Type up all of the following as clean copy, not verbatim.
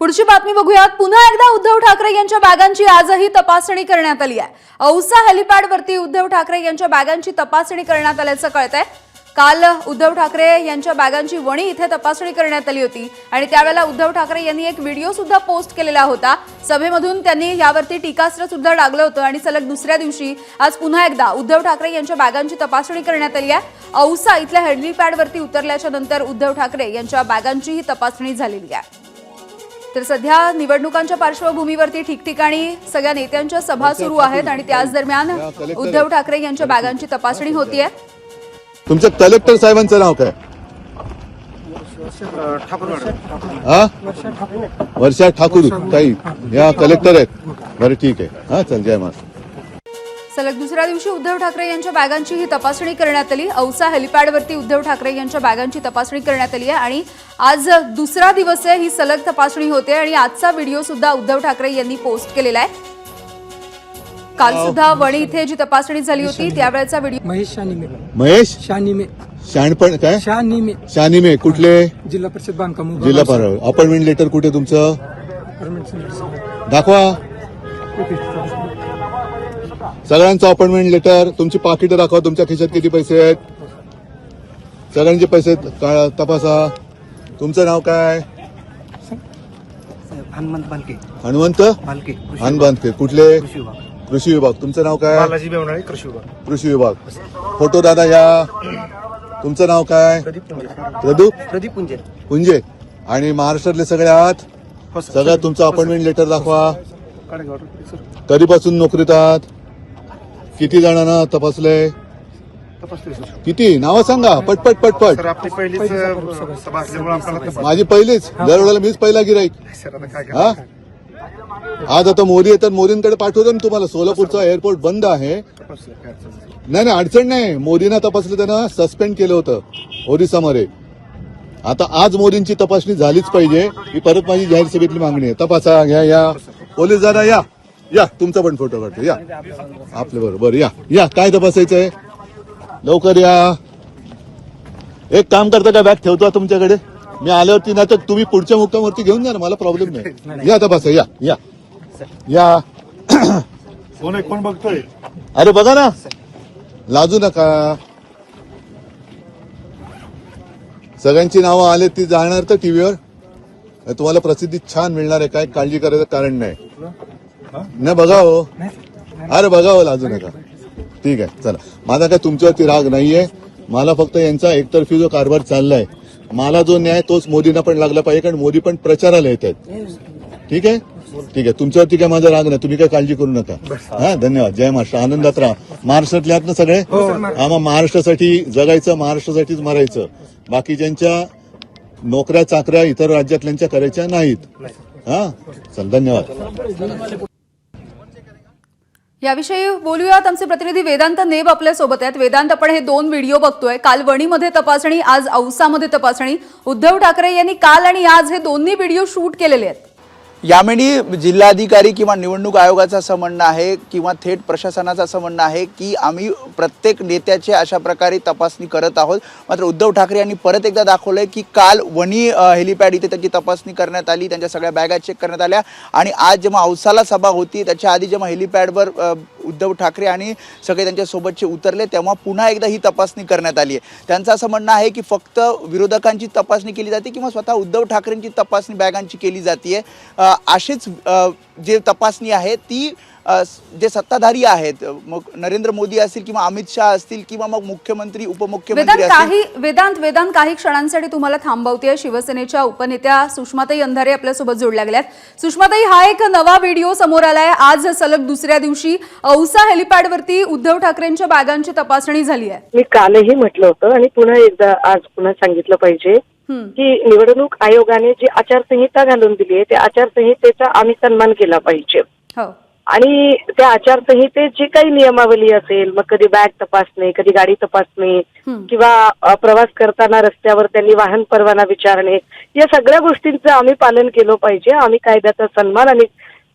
पुढची बातमी बघूयात। पुन्हा एकदा उद्धव ठाकरे यांच्या बॅगांची आजही तपासणी करण्यात आली आहे। औसा हेलिपॅडवरती उद्धव ठाकरे यांच्या बॅगांची तपासणी करण्यात आल्याचं कळतंय। काल उद्धव ठाकरे यांच्या बॅगांची वणी इथे तपासणी करण्यात आली होती आणि त्यावेळेला उद्धव ठाकरे यांनी एक व्हिडिओ सुद्धा पोस्ट केलेला होता। सभेमधून त्यांनी यावरती टीकास्त्र सुद्धा डागलं होतं आणि सलग दुसऱ्या दिवशी आज पुन्हा एकदा उद्धव ठाकरे यांच्या बॅगांची तपासणी करण्यात आली आहे। औसा इथल्या हेलिपॅडवरती उतरल्याच्या नंतर उद्धव ठाकरे यांच्या बॅगांचीही तपासणी झालेली आहे। तर सध्या निवडणुकांच्या पार्श्वभूमीवरती ठिकठिकाणी सगळ्या नेत्यांच्या सभा सुरू आहेत आणि त्याच दरम्यान उद्धव ठाकरे यांच्या बॅगांची तपासणी होतीये। तुमच्या कलेक्टर साहेबांचं नाव काय? वर्षा ठाकूर ताई या कलेक्टर आहेत। बरं ठीक आहे, हा चल जय महाराज। सलग दुसऱ्या दिवशी उद्धव ठाकरे यांच्या बॅगांची ही तपासणी करण्यात आली। औसा हेलिपॅडवरती उद्धव ठाकरे यांच्या बॅगांची तपासणी करण्यात आली आहे आणि आज दुसरा दिवस आहे ही सलग तपासणी होते आणि आजचा व्हिडिओ सुद्धा उद्धव ठाकरे यांनी पोस्ट केलेला आहे। काल सुद्धा वणी इथे जी तपासणी झाली होती त्यावेळेचा व्हिडिओ। महेश शानिमे शाणपण काय? शानिमे कुठले? जिल्हा परिषद बांधकाम जिल्हा परिषद। अपॉइंटमेंट लेटर कुठे तुमचं? दाखवा सगळ्यांचं अपॉइंटमेंट लेटर। तुमची पाकिटं दाखवा, तुमच्या खिशात किती पैसे आहेत, सगळ्यांचे पैसे तपासा। तुमचं नाव काय? हनुमंत बालके। हनुमंत बालके बांधके कुठले? कृषी विभाग। तुमचं नाव काय? बालाजी बेवणाळे कृषी विभाग। कृषी विभाग। फोटो दादा या। तुमचं नाव काय? प्रदीप पुंजे। आणि महाराष्ट्रातले सगळे आहात? सगळ्यात तुमचं अपॉइंटमेंट लेटर दाखवा। कधीपासून नोकरीत आहात? किती जणांना तपासलंय? किती नावं सांगा पटपट पटपट। माझी पहिलीच, दरवेळेला मीच पहिला गिराईक। हा आज आता मोदी येतात, मोदींकडे पाठवतो ना तुम्हाला। सोलापूरचा एअरपोर्ट बंद आहे। नाही अडचण नाही, मोदींना तपासलं, त्यांना सस्पेंड केलं होतं ओरिसामध्ये। आता आज मोदींची तपासणी झालीच पाहिजे, ही परत माझी जाहीर सभेतली मागणी आहे। तपासा घ्या या पोलीस दादा या तुमचा पण फोटो काढतो या आपल्या बरोबर या काय तपासायचंय लवकर या। एक काम करता का, बॅग ठेवतो तुमच्याकडे, मी आल्यावरती नाही तर तुम्ही पुढच्या मुक्कामावरती घेऊन जा ना, मला प्रॉब्लेम नाही। या तपासा या कोण बघतोय? अरे बघा ना, लाजू नका। सगळ्यांची नावं आले ती जाणार तर टीव्हीवर, तुम्हाला प्रसिद्धी छान मिळणार आहे, काय काळजी करायचं कारण नाही। नाही बघा हो, अरे बघा हो, लाजू नका। ठीक आहे चला, माझा काय तुमच्यावरती राग नाहीये, मला फक्त यांचा एकतर्फी जो कारभार चाललाय, मला जो न्याय तोच मोदींना पण लागला पाहिजे, कारण मोदी पण प्रचाराला येत आहेत। ठीक आहे तुमच्यावरती काय माझा राग नाही, तुम्ही काय काळजी करू नका। हा धन्यवाद, जय महाराष्ट्र, आनंदात राहा। महाराष्ट्रातले आहात ना सगळे? आम्हा महाराष्ट्रासाठी जगायचं, महाराष्ट्रासाठीच मरायचं, बाकीच्यांच्या नोकऱ्या चाकऱ्या इतर राज्यातल्यांच्या करायच्या नाहीत। हा चल धन्यवाद। याविषयी बोलूयात, आमचे प्रतिनिधी वेदांत नेब आपल्या सोबत आहेत। वेदांत, आपण हे दोन व्हिडिओ बघतोय, काल वणीमध्ये तपासणी, आज औसामध्ये तपासणी। उद्धव ठाकरे यांनी काल आणि आज हे दोन्ही व्हिडिओ शूट केलेले आहेत। यावेळी जिल्हाधिकारी किंवा निवडणूक आयोगाचं असं म्हणणं आहे किंवा थेट प्रशासनाचं असं म्हणणं आहे की आम्ही प्रत्येक नेत्याचे अशा प्रकारे तपासणी करत आहोत। मात्र उद्धव ठाकरे यांनी परत एकदा दाखवलंय की काल वणी हेलिपॅड इथे त्याची तपासणी करण्यात आली, त्यांच्या सगळ्या बॅगा चेक करण्यात आल्या आणि आज जेव्हा औसाला सभा होती त्याच्या आधी जेव्हा हेलिपॅडवर उद्धव ठाकरे आणि सगळे त्यांच्या सोबतचे उतरले तेव्हा पुन्हा एकदा ही तपासणी करण्यात आली आहे। त्यांचं असं म्हणणं आहे की फक्त विरोधकांची तपासणी केली जाते किंवा स्वतः उद्धव ठाकरेंची तपासणी बॅगांची केली जाते। अशीच जे तपासणी आहे ती जे सत्ताधारी आहेत, मग नरेंद्र मोदी असतील किंवा अमित शाह असतील किंवा मग मुख्यमंत्री उपमुख्यमंत्री असतील। वेदांत काही क्षणांसाठी तुम्हाला थांबवते। शिवसेनेच्या उपनेत्या सुषमाताई अंधारे आपल्या सोबत जोडल्या गेल्यात। सुषमाताई, हा एक नवा व्हिडिओ समोर आलाय। आज सलग दुसऱ्या दिवशी औसा हेलिपॅडवरती उद्धव ठाकरेंच्या बॅगांची तपासणी झाली आहे। मी कालही म्हटलं होतं आणि पुन्हा एकदा आज पुन्हा सांगितलं पाहिजे की निवडणूक आयोगाने जी आचारसंहिता घालून दिली आहे त्या आचारसंहितेचा आम्ही सन्मान केला पाहिजे। आणि त्या आचारसंहितेत जी काही नियमावली असेल, मग कधी बॅग तपासणे, कधी गाडी तपासणे किंवा प्रवास करताना रस्त्यावर त्यांनी वाहन परवाना विचारणे, या सगळ्या गोष्टींचं आम्ही पालन केलं पाहिजे। आम्ही कायद्याचा सन्मान आणि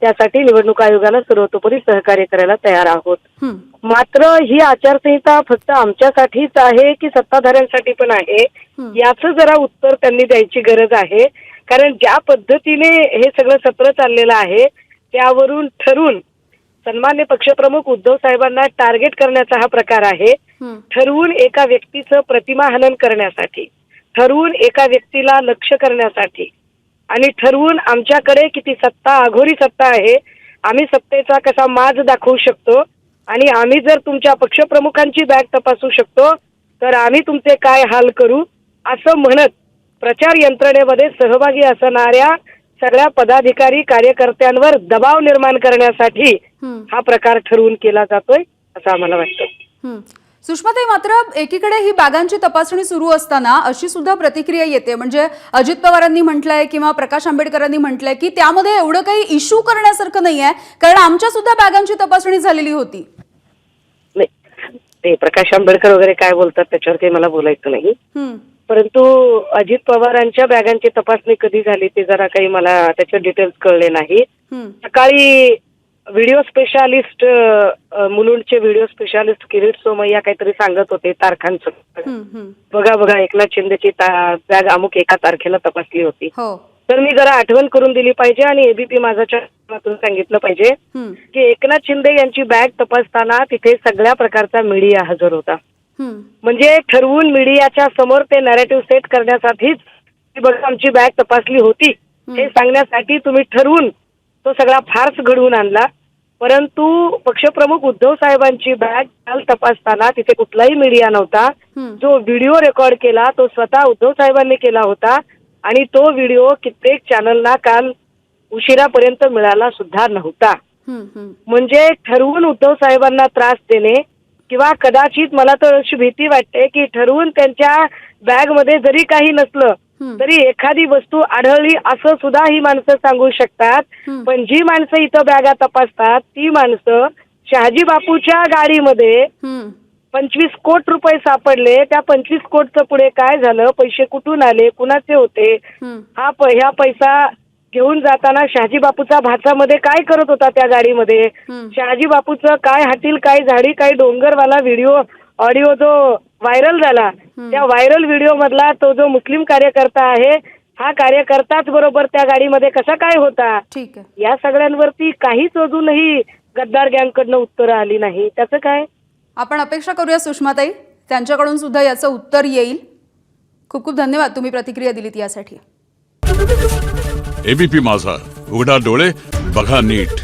त्यासाठी निवडणूक आयोगाला सर्वतोपरी सहकार्य करायला तयार आहोत। मात्र ही आचारसंहिता फक्त आमच्यासाठीच आहे की सत्ताधाऱ्यांसाठी पण आहे, याचं जरा उत्तर त्यांनी द्यायची गरज आहे। कारण ज्या पद्धतीने हे सगळं सत्र चाललेलं आहे त्यावरून ठरवून सन्मान्य पक्षप्रमुख उद्धव साहेबांना टार्गेट करण्याचा हा प्रकार आहे. ठरवून एका व्यक्तीचं प्रतिमा हनन करण्यासाठी, ठरवून एका व्यक्तीला लक्ष करण्यासाठी आणि ठरवून आमच्याकडे किती सत्ता, अघोरी सत्ता आहे, आम्ही सत्तेचा कसा माज दाखवू शकतो आणि आम्ही जर तुमच्या पक्षप्रमुखांची बॅग तपासू शकतो तर आम्ही तुमचे काय हाल करू, असं म्हणत प्रचार यंत्रणेमध्ये सहभागी असणाऱ्या सगळ्या पदाधिकारी कार्यकर्त्यांवर दबाव निर्माण करण्यासाठी हा प्रकार ठरवून केला जातोय असं आम्हाला वाटतं. सुषमाताई, मात्र एकीकडे ही बॅगांची तपासणी सुरू असताना अशी सुद्धा प्रतिक्रिया येते, म्हणजे अजित पवारांनी म्हटलंय किंवा प्रकाश आंबेडकरांनी म्हटलंय की त्यामध्ये एवढं काही इश्यू करण्यासारखं नाहीये, कारण आमच्या सुद्धा बॅगांची तपासणी झालेली होती. नाही, ते प्रकाश आंबेडकर वगैरे काय बोलतात त्याच्यावर काही मला बोलायचं नाही, परंतु अजित पवारांच्या बॅगांची तपासणी कधी झाली ते जरा काही मला त्याचे डिटेल्स कळले नाही. सकाळी व्हिडिओ स्पेशालिस्ट मुलुंडचे व्हिडिओ स्पेशालिस्ट किरीट सोमय्या काहीतरी सांगत होते तारखांचं, बघा एकनाथ शिंदेची बॅग अमुक एका तारखेला तपासली होती. तर मी जरा आठवण करून दिली पाहिजे आणि एबीपी माझ्याच्या माध्यमातून सांगितलं पाहिजे की एकनाथ शिंदे यांची बॅग तपासताना तिथे सगळ्या प्रकारचा मीडिया हजर होता. म्हणजे ठरवून मीडियाच्या समोर ते नॅरेटिव्ह सेट करण्यासाठीच बघा आमची बॅग तपासली होती हे सांगण्यासाठी तुम्ही ठरवून तो सगळा फार्स घडवून आणला. परंतु पक्षप्रमुख उद्धव साहेबांची बॅग काल तपासताना तिथे कुठलाही मीडिया नव्हता. जो व्हिडिओ रेकॉर्ड केला तो स्वतः उद्धव साहेबांनी केला होता आणि तो व्हिडिओ कित्येक चॅनलना काल उशिरापर्यंत मिळाला सुद्धा नव्हता. म्हणजे ठरवून उद्धव साहेबांना त्रास देणे किंवा कदाचित मला तर अशी भीती वाटते की ठरवून त्यांच्या बॅग मध्ये जरी काही नसलं तरी एखादी वस्तू आढळली असं सुद्धा ही माणसं सांगू शकतात. पण जी माणसं इथं बॅगा तपासतात ती माणसं शहाजी बापूच्या गाडीमध्ये 25 कोटी रुपये सापडले, त्या 25 कोटीचं पुढे काय झालं, पैसे कुठून आले, कुणाचे होते, ह्या पैसा घेऊन जाताना शहाजी बापूचा भाचामध्ये काय करत होता त्या गाडीमध्ये, शहाजी बापूचं काय हातील काय झाडी काय डोंगरवाला व्हिडिओ ऑडिओ जो व्हायरल झाला त्या व्हायरल व्हिडिओ मधला तो जो मुस्लिम कार्यकर्ता आहे हा कार्यकर्ताच बरोबर त्या गाडीमध्ये कसा काय होता, ठीक आहे, या सगळ्यांवरती काहीच अजूनही गद्दार गँगकडनं उत्तरं आली नाही. त्याचं काय, आपण अपेक्षा करूया सुषमाताई त्यांच्याकडून सुद्धा याचं उत्तर येईल. खूप खूप धन्यवाद तुम्ही प्रतिक्रिया दिलीत यासाठी. एबीपी माझा, उघडा डोळे बघा नीट.